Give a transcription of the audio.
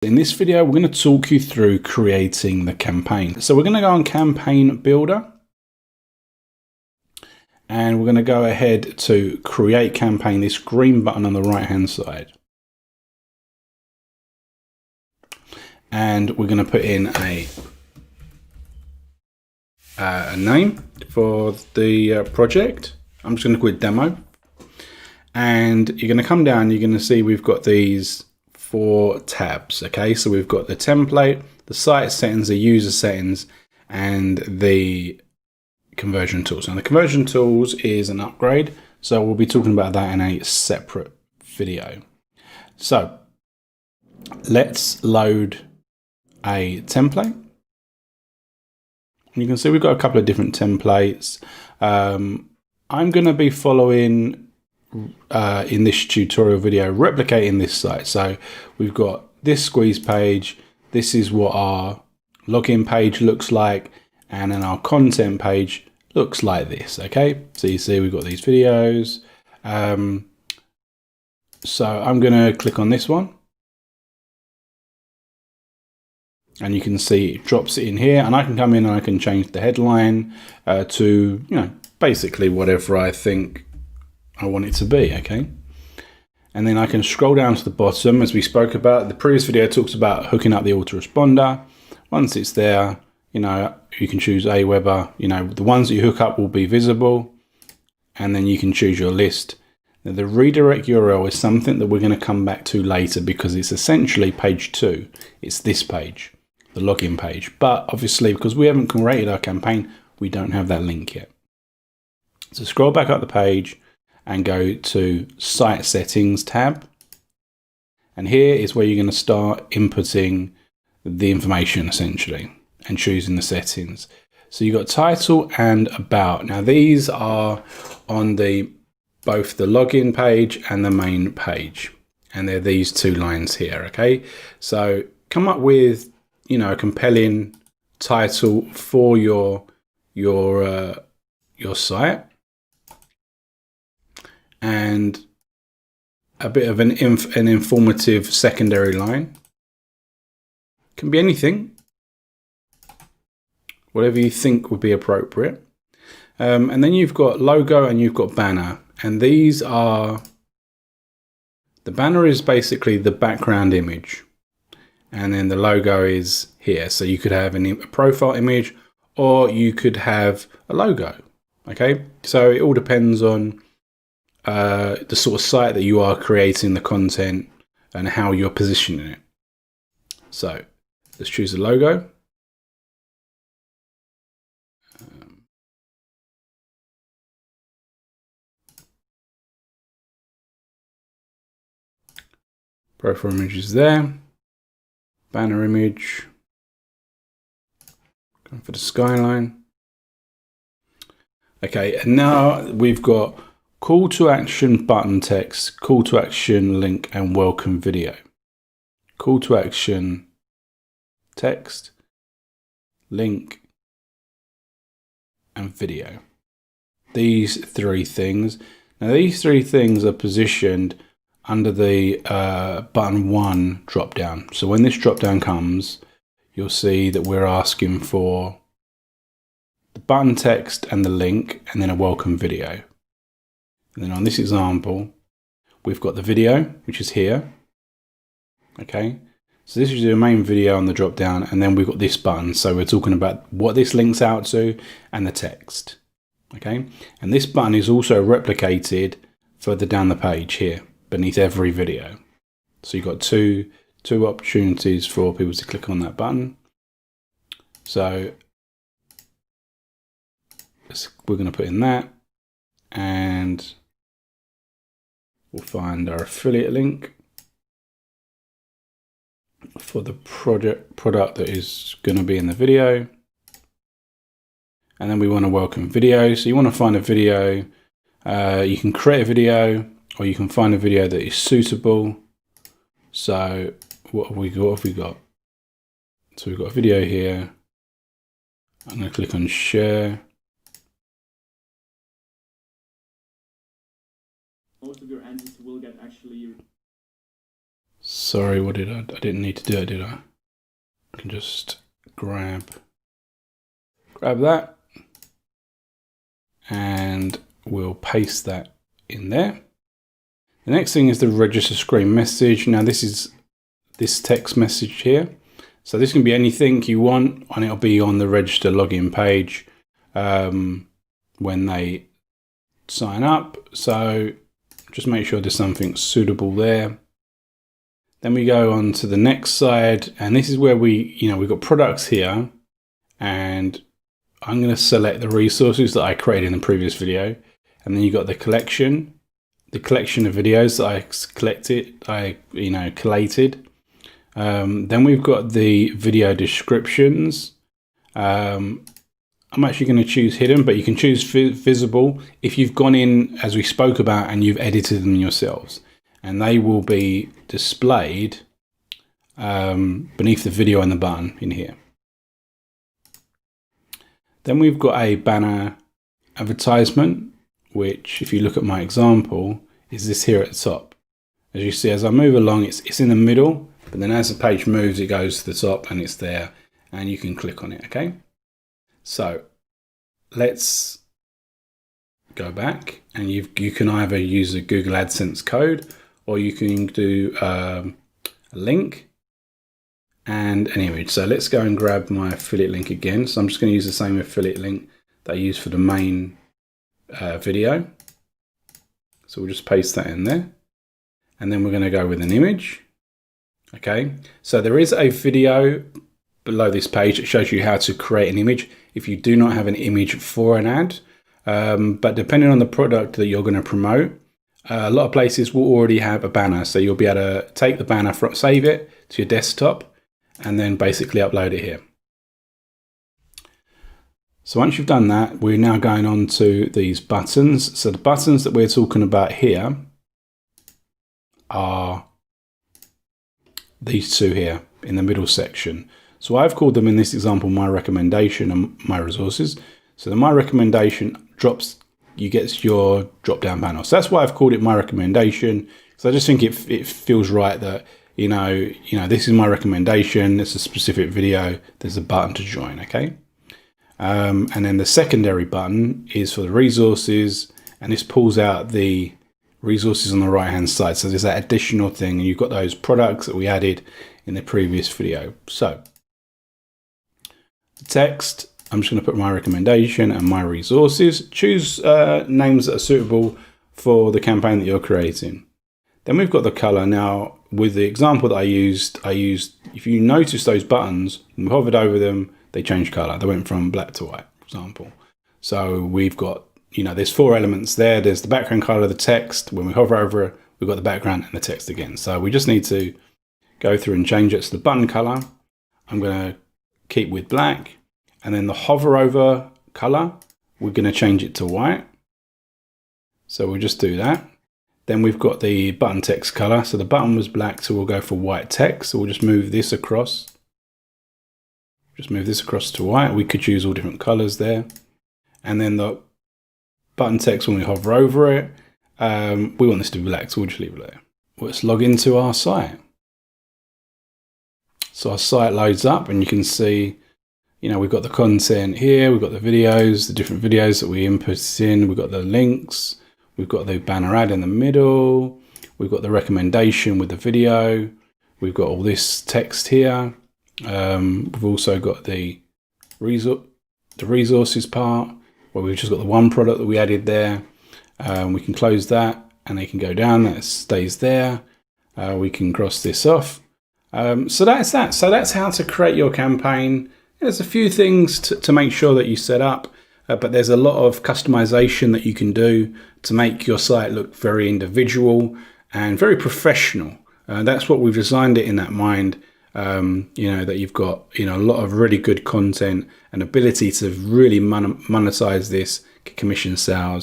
In this video, we're going to talk you through creating the campaign. So we're going to go on Campaign Builder, and we're going to go ahead to create campaign, this green button on the right hand side. And we're going to put in a name for the project. I'm just going to call it demo. And you're going to come down, you're going to see we've got these 4 tabs. Okay, so we've got the template, the site settings, the user settings, and the conversion tools. Now the conversion tools is an upgrade, so we'll be talking about that in a separate video. So let's load a template. You can see we've got a couple of different templates. I'm going to be following in this tutorial video replicating this site. So we've got this squeeze page, this is what our login page looks like, and then our content page looks like this. Okay, so you see we've got these videos. So I'm going to click on this one, and you can see it drops it in here, and I can come in and I can change the headline to, you know, basically whatever I think I want it to be. Okay, and then I can scroll down to the bottom. As we spoke about, the previous video talks about hooking up the autoresponder. Once it's there, you know, you can choose Aweber. You know, the ones that you hook up will be visible, and then you can choose your list. Now, the redirect URL is something that we're going to come back to later, because it's essentially page 2. It's this page, the login page. But obviously, because we haven't created our campaign, we don't have that link yet. So scroll back up the page and go to Site Settings tab. And here is where you're going to start inputting the information essentially and choosing the settings. So you've got title and about. Now these are on both the login page and the main page. And they're these 2 lines here, okay? So come up with, you know, a compelling title for your site, and a bit of an informative secondary line. Can be anything, whatever you think would be appropriate. And then you've got logo and you've got banner, and these are, the banner is basically the background image, and then the logo is here. So you could have a profile image, or you could have a logo. Okay, so it all depends on the sort of site that you are creating the content and how you're positioning it. So let's choose the logo. Profile image is there. Banner image. Going for the skyline. Okay, and now we've got call to action button text, call to action link, and welcome video. Call to action text, link, and video. These 3 things. Now these 3 things are positioned under the button 1 drop down. So when this drop down comes, you'll see that we're asking for the button text and the link, and then a welcome video. And then on this example, we've got the video, which is here. Okay, so this is your main video on the drop down, and then we've got this button. So we're talking about what this links out to and the text. Okay, and this button is also replicated further down the page here beneath every video. So you've got two opportunities for people to click on that button. So we're going to put in that, and we'll find our affiliate link for the product that is going to be in the video. And then we want a welcome video. So you want to find a video. You can create a video, or you can find a video that is suitable. So what have we got? So we've got a video here. I'm going to click on share. Most of your answers will get actually Sorry, what did I didn't need to do it, did I? I can just grab that and we'll paste that in there. The next thing is the register screen message. Now this is this text message here. So this can be anything you want, and it'll be on the register login page when they sign up. So just make sure there's something suitable there. Then we go on to the next side, and this is where we've got products here, and I'm going to select the resources that I created in the previous video, and then you got the collection of videos that I collated. Then we've got the video descriptions. I'm actually going to choose hidden, but you can choose visible if you've gone in, as we spoke about, and you've edited them yourselves, and they will be displayed beneath the video and the button in here. Then we've got a banner advertisement, which, if you look at my example, is this here at the top. As you see, as I move along, it's in the middle, but then as the page moves, it goes to the top and it's there, and you can click on it, okay? So let's go back, and you can either use a Google AdSense code, or you can do a link and an image. So let's go and grab my affiliate link again. So I'm just going to use the same affiliate link that I used for the main video. So we'll just paste that in there, and then we're going to go with an image. Okay, so there is a video below this page that shows you how to create an image if you do not have an image for an ad. But depending on the product that you're going to promote, a lot of places will already have a banner. So you'll be able to take the banner, save it to your desktop, and then basically upload it here. So once you've done that, we're now going on to these buttons. So the buttons that we're talking about here are these two here in the middle section. So I've called them in this example my recommendation and my resources. So the my recommendation you get your drop down panel. So that's why I've called it my recommendation. So I just think it feels right that you know this is my recommendation. It's a specific video. There's a button to join. Okay, and then the secondary button is for the resources, and this pulls out the resources on the right hand side. So there's that additional thing, and you've got those products that we added in the previous video. So the text, I'm just going to put my recommendation and my resources. Choose names that are suitable for the campaign that you're creating. Then we've got the color. Now with the example that I used, if you notice those buttons, when we hovered over them, they changed color. They went from black to white, for example. So we've got, there's 4 elements there. There's the background color, the text. When we hover over it, we've got the background and the text again. So we just need to go through and change it to the button color. I'm going to keep with black, and then the hover over color, we're going to change it to white. So we'll just do that. Then we've got the button text color. So the button was black, so we'll go for white text. So we'll just move this across. Just move this across to white. We could choose all different colors there. And then the button text, when we hover over it, we want this to be black, so we'll just leave it there. Let's log into our site. So our site loads up, and you can see, we've got the content here, we've got the videos, the different videos that we input in, we've got the links, we've got the banner ad in the middle, we've got the recommendation with the video, we've got all this text here. We've also got the resources part, where we've just got the one product that we added there. We can close that, and they can go down, that stays there. We can cross this off. So that's that. So that's how to create your campaign. There's a few things to make sure that you set up, but there's a lot of customization that you can do to make your site look very individual and very professional. That's what we've designed it in that mind, that you've got, a lot of really good content and ability to really monetize this, get commission sales,